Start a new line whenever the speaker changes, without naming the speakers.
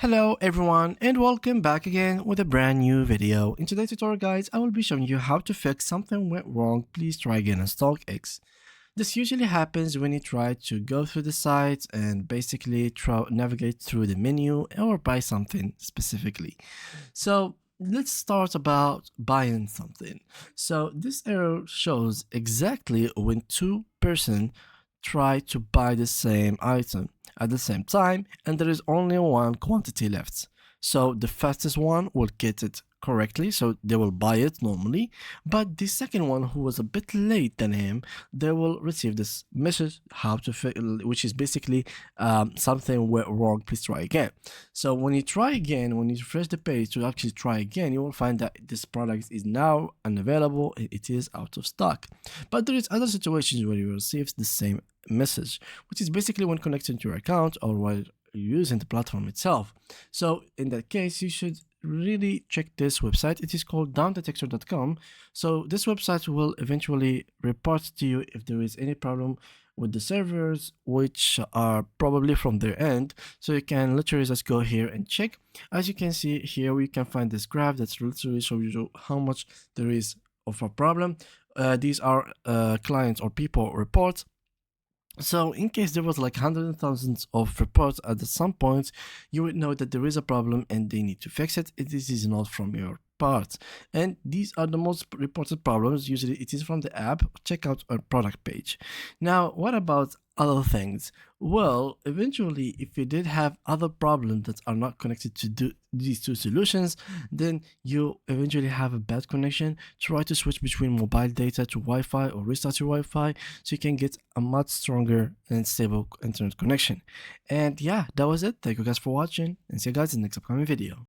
Hello everyone and welcome back again with a brand new video. In today's tutorial guys, I will be showing you how to fix something went wrong. Please try again on Stockx. This usually happens when you try to go through the site and basically navigate through the menu or buy something specifically. So let's start about buying something. So this error shows exactly when two persons try to buy the same item at the same time and there is only one quantity left. So the fastest one will get it correctly, so they will buy it normally, but the second one who was a bit late than him, they will receive this message how to which is basically something went wrong, please try again. So when you try again, when you refresh the page to actually try again, you will find that this product is now unavailable, it is out of stock. But there is other situations where you receive the same message, which is basically when connecting to your account or while using the platform itself. So in that case, you should really check this website. It is called downdetector.com. So this website will eventually report to you if there is any problem with the servers, which are probably from their end. So you can literally just go here and check. As you can see here, we can find this graph that's literally shows you how much there is of a problem. These are clients or people reports. So in case there was like hundreds and thousands of reports at some point, you would know that there is a problem and they need to fix it. This is not from your part. And these are the most reported problems. Usually it is from the app. Check out our product page. Now, what about other things? Well, eventually, if you did have other problems that are not connected to these two solutions, then you eventually have a bad connection. Try to switch between mobile data to Wi-Fi or restart your Wi-Fi so you can get a much stronger and stable internet connection. And yeah, that was it. Thank you guys for watching and see you guys in the next upcoming video.